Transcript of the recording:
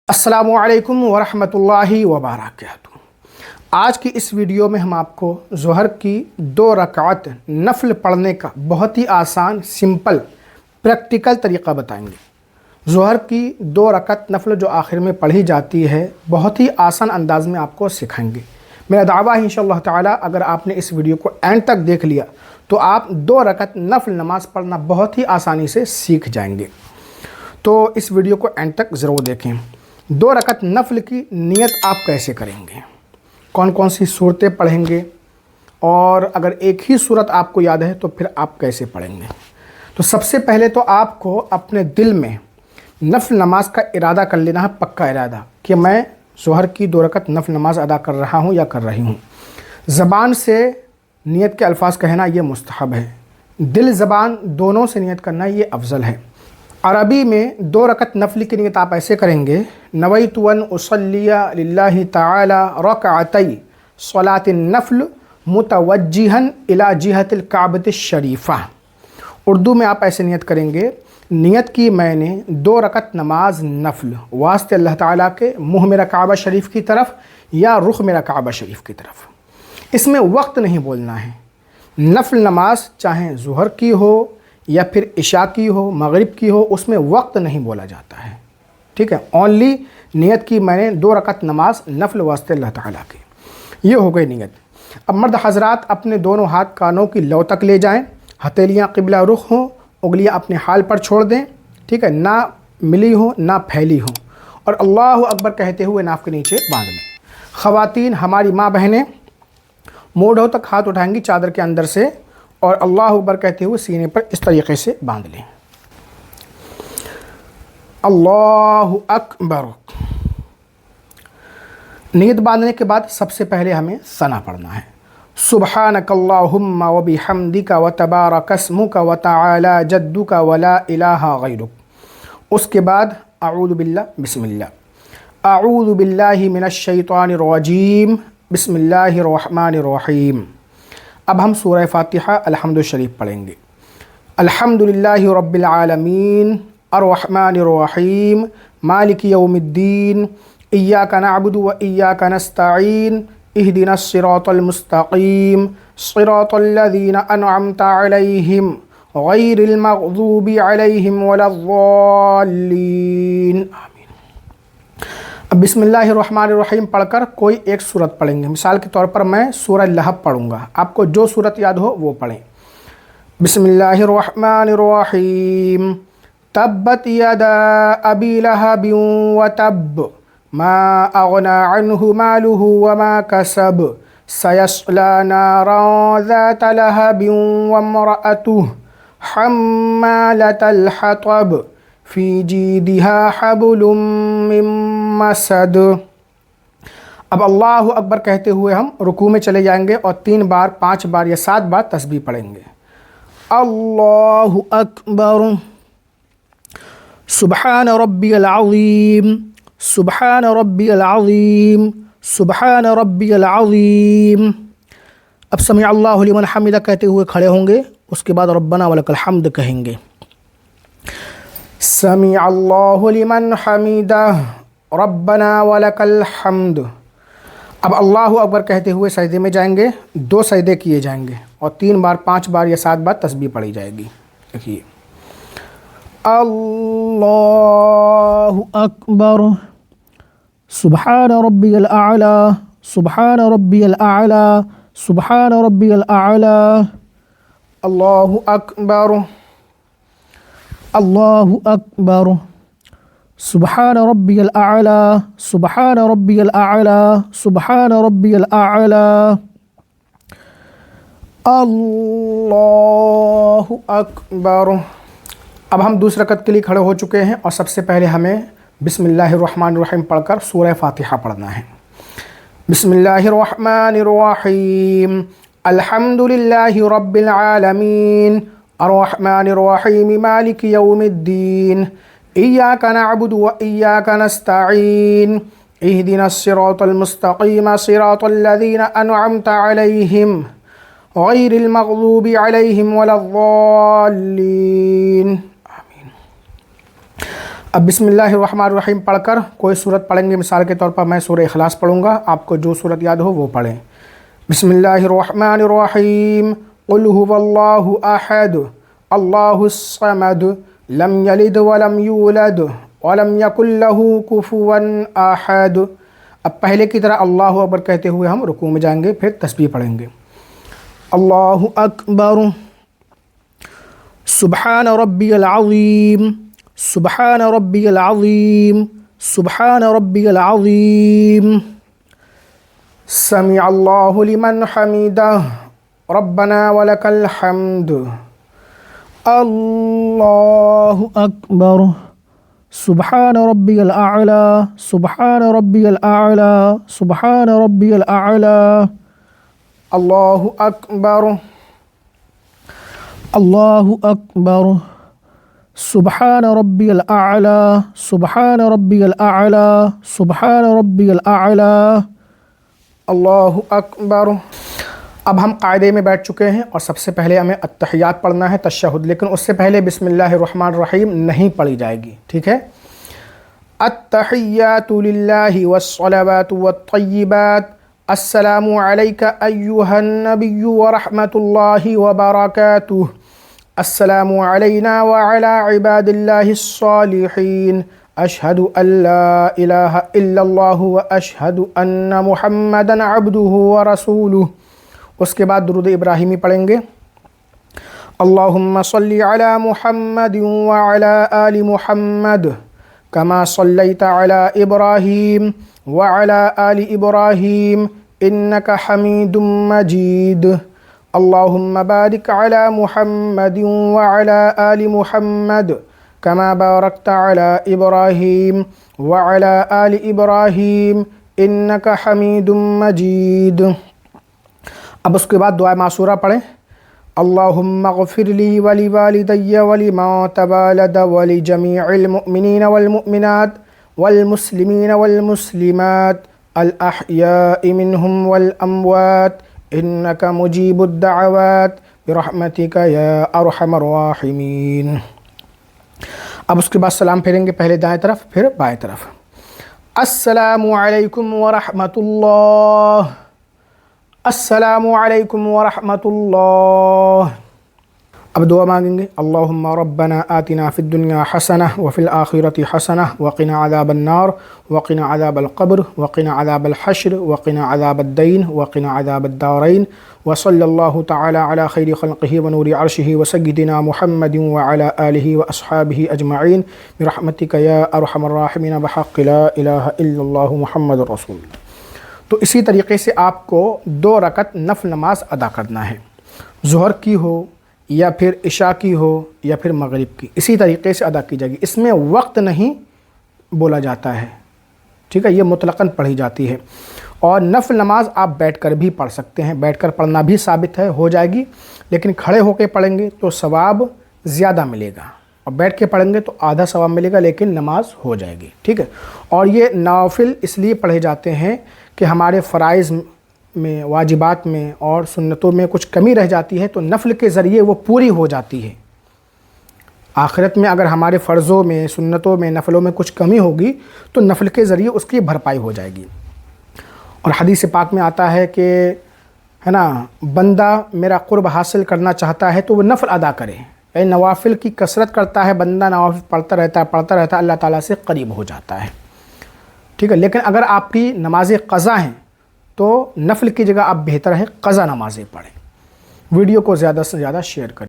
السلام علیکم ورحمۃ اللہ وبرکاتہ۔ آج کی اس ویڈیو میں ہم آپ کو ظہر کی 2 رکعت نفل پڑھنے کا بہت ہی آسان سمپل پریکٹیکل طریقہ بتائیں گے۔ ظہر کی 2 رکعت نفل جو آخر میں پڑھی جاتی ہے بہت ہی آسان انداز میں آپ کو سکھائیں گے۔ میرا دعویٰ ہے انشاءاللہ تعالی اگر آپ نے اس ویڈیو کو اینڈ تک دیکھ لیا تو آپ 2 رکعت نفل نماز پڑھنا بہت ہی آسانی سے سیکھ جائیں گے۔ تو اس ویڈیو کو اینڈ تک ضرور دیکھیں۔ 2 رکعت نفل کی نیت آپ کیسے کریں گے، کون کون سی صورتیں پڑھیں گے، اور اگر ایک ہی صورت آپ کو یاد ہے تو پھر آپ کیسے پڑھیں گے۔ تو سب سے پہلے تو آپ کو اپنے دل میں نفل نماز کا ارادہ کر لینا ہے، پکا ارادہ کہ میں ظہر کی 2 رکعت نفل نماز ادا کر رہا ہوں یا کر رہی ہوں۔ زبان سے نیت کے الفاظ کہنا یہ مستحب ہے، دل زبان دونوں سے نیت کرنا یہ افضل ہے۔ عربی میں 2 رکعت نفل کی نیت آپ ایسے کریں گے، نویت ان اصلی للہ تعالی رکعتی صلاۃ النفل متوجہا الی جہت الکعبۃ الشریفہ۔ اردو میں آپ ایسے نیت کریں گے، نیت کی میں نے 2 رکعت نماز نفل واسطے اللہ تعالیٰ کے منہ میرا کعبہ شریف کی طرف یا رخ میرا کعبہ شریف کی طرف۔ اس میں وقت نہیں بولنا ہے۔ نفل نماز چاہے ظہر کی ہو یا پھر عشاء کی ہو، مغرب کی ہو، اس میں وقت نہیں بولا جاتا ہے، ٹھیک ہے۔ اونلی نیت کی میں نے 2 رکعت نماز نفل واسطے اللہ تعالیٰ کی، یہ ہو گئی نیت۔ اب مرد حضرات اپنے دونوں ہاتھ کانوں کی لو تک لے جائیں، ہتھیلیاں قبلہ رخ ہوں، انگلیاں اپنے حال پر چھوڑ دیں، ٹھیک ہے، نہ ملی ہوں نہ پھیلی ہوں، اور اللہ اکبر کہتے ہوئے ناف کے نیچے باندھ لیں۔ خواتین ہماری ماں بہنیں موڑھوں تک ہاتھ اٹھائیں گی چادر کے اندر سے، اور اللہ اکبر کہتے ہوئے سینے پر اس طریقے سے باندھ لیں۔ اللہ اکبر۔ نیت باندھنے کے بعد سب سے پہلے ہمیں ثنا پڑھنا ہے، سبحانک اللہم وبحمدک وتبارک اسمک وتعالی جدک ولا الہ غیرک۔ اس کے بعد اعوذ باللہ، بسم اللہ، اعوذ باللہ من الشیطان الرجیم، بسم اللہ الرحمن الرحیم۔ اب ہم سورہ فاتحہ الحمد شریف پڑھیں گے۔ الحمدللہ رب العالمین الرحمن الرحیم مالک یوم الدین ایاک نعبد و ایاک نستعین اہدنا الصراط المستقیم صراط الذین انعمت علیہم غیر المغضوب علیہم ولا الضالین، آمین۔ اب بسم اللہ الرحمن الرحیم پڑھ کر کوئی ایک سورت پڑھیں گے۔ مثال کے طور پر میں سورہ لہب پڑھوں گا، آپ کو جو سورت یاد ہو وہ پڑھیں۔ بسم اللہ الرحمن الرحیم، تبت یدا ابی لہب وتب ما اغنی عنہ مالہ وما کسب سیصلی نارا ذات لہب وامرأتہ حمالۃ الحطب فی جیدہا حبل من مسد۔ اب اللہ اکبر کہتے ہوئے ہم رکوع میں چلے جائیں گے اور 3 بار 5 بار یا 7 بار تسبیح پڑھیں گے۔ اللہ اکبر، سبحان ربی العظیم، سبحان ربی العظیم، سبحان ربی العظیم۔ اب سمع اللہ لمن حمدہ کہتے ہوئے کھڑے ہوں گے، اس کے بعد ربنا ولک الحمد کہیں گے۔ سمع اللہ لمن حمدہ ربنا ولک الحمد۔ اب اللہ اکبر کہتے ہوئے سجدے میں جائیں گے، 2 سجدے کیے جائیں گے اور 3 بار 5 بار یا 7 بار تسبیح پڑھی جائے گی۔ دیکھیے، اللہ اکبر، سبحان ربی الاعلی، سبحان ربی الاعلی، سبحان ربی الاعلی، اللہ اکبر، اللہ اکبر، سبحان ربی الاعلی، سبحان ربی الاعلی، سبحان ربی الاعلی، اللہ اکبر۔ اب ہم دوسری رکعت کے لیے کھڑے ہو چکے ہیں اور سب سے پہلے ہمیں بسم اللہ الرحمن الرحیم پڑھ کر سورہ فاتحہ پڑھنا ہے۔ بسم اللہ الرحمن الرحیم، الحمدللہ رب العالمین الرحمن الرحیم مالک یوم الدین ایاک نعبد و ایاک نستعین اہدنا الصراط المستقیم صراط الذین انعمت علیہم غیر المغضوب علیہم ولا الضالین، آمین۔ اب بسم اللہ الرحمن الرحیم پڑھ کر کوئی صورت پڑھیں گے. مثال کے طور پر میں سورہ اخلاص پڑھوں گا, آپ کو جو صورت یاد ہو وہ پڑھیں. بسم اللہ الرحمن الرحیم. قل هو اللہ احد اللہ الصمد لم یلد ولم یولد ولم یکن له کفوا احد. اب پہلے کی طرح اللہ اکبر کہتے ہوئے ہم رکوع میں جائیں گے, پھر تسبیح پڑھیں گے. اللہ اکبر سبحان ربی العظیم سبحان ربی العظیم سبحان ربی العظیم. سمع اللہ لمن حمدہ ربنا ولک الحمد. اللہ اکبر سبحان ربی الاعلی سبحان ربی الاعلی سبحان ربی الاعلی. اللہ اکبر اللہ اکبر سبحان ربی الاعلی سبحان ربی الاعلی سبحان ربی الاعلی. اللہ اکبر. اب ہم قاعدے میں بیٹھ چکے ہیں اور سب سے پہلے ہمیں التحیات پڑھنا ہے, تشہد, لیکن اس سے پہلے بسم اللہ الرحمن الرحیم نہیں پڑھی جائے گی, ٹھیک ہے. التحیات للہ والصلوات والطیبات. السلام علیک ایہا النبی ورحمۃ اللہ وبرکاتہ. السلام علینا وعلی عباد اللہ الصالحین. اشہد ان لا الہ الا اللہ واشہد ان محمدا عبدہ ورسولہ. اس کے بعد درود ابراہیمی پڑھیں گے. اللہم صلی علی محمد وعلی آل محمد کما صلیت علی ابراہیم وعلی آل ابراہیم انک حمید مجید. اللہم بارک علی محمد وعلی آل محمد کما بارکت علی ابراہیم وعلی آل ابراہیم انک حمید مجید. اب اس کے بعد دعا معصورہ پڑھیں. اللہم اغفر لی ولوالدی ولمن تولد ولجمیع المؤمنین والمؤمنات والمسلمین والمسلمات الاحیاء منہم والاموات انک مجیب الدعوات برحمتک یا ارحم الراحمین. اب اس کے بعد سلام پھیریں گے, پہلے دائیں طرف پھر بائیں طرف. السلام علیکم ورحمۃ اللہ السلام علیکم ورحمۃ اللہ. اب دعا مانگیں گے. اللہم ربنا آتنا فی الدنیا حسنہ وفی الآخرۃ حسنہ وقنا عذاب النار وقنا عذاب القبر وقنا عذاب الحشر وقنا عذاب الدین وقنا عذاب الدارین. وصلی اللہ تعالی علی خیر خلقہ ونور عرشہ وسیدنا محمد وعلی آلہ واصحابہ اجمعین برحمتک یا ارحم الراحمین بحق لا الہ الا اللہ محمد رسول اللہ. تو اسی طریقے سے آپ کو 2 رکعت نفل نماز ادا کرنا ہے, ظہر کی ہو یا پھر عشاء کی ہو یا پھر مغرب کی, اسی طریقے سے ادا کی جائے گی. اس میں وقت نہیں بولا جاتا ہے, ٹھیک ہے, یہ مطلقاً پڑھی جاتی ہے. اور نفل نماز آپ بیٹھ کر بھی پڑھ سکتے ہیں, بیٹھ کر پڑھنا بھی ثابت ہے, ہو جائے گی, لیکن کھڑے ہو کے پڑھیں گے تو ثواب زیادہ ملے گا, اور بیٹھ کے پڑھیں گے تو آدھا ثواب ملے گا, لیکن نماز ہو جائے گی, ٹھیک ہے. اور یہ نوافل اس لیے پڑھے جاتے ہیں کہ ہمارے فرائض میں, واجبات میں اور سنتوں میں کچھ کمی رہ جاتی ہے تو نفل کے ذریعے وہ پوری ہو جاتی ہے. آخرت میں اگر ہمارے فرضوں میں, سنتوں میں, نفلوں میں کچھ کمی ہوگی تو نفل کے ذریعے اس کی بھرپائی ہو جائے گی. اور حدیث پاک میں آتا ہے کہ ہے نا, بندہ میرا قرب حاصل کرنا چاہتا ہے تو وہ نفل ادا کرے. یعنی نوافل کی کثرت کرتا ہے بندہ, نوافل پڑھتا رہتا ہے, اللہ تعالیٰ سے قریب ہو جاتا ہے, ٹھیک ہے. لیکن اگر آپ کی نمازیں قضا ہیں تو نفل کی جگہ آپ بہتر ہے قضا نمازیں پڑھیں. ویڈیو کو زیادہ سے زیادہ شیئر کریں.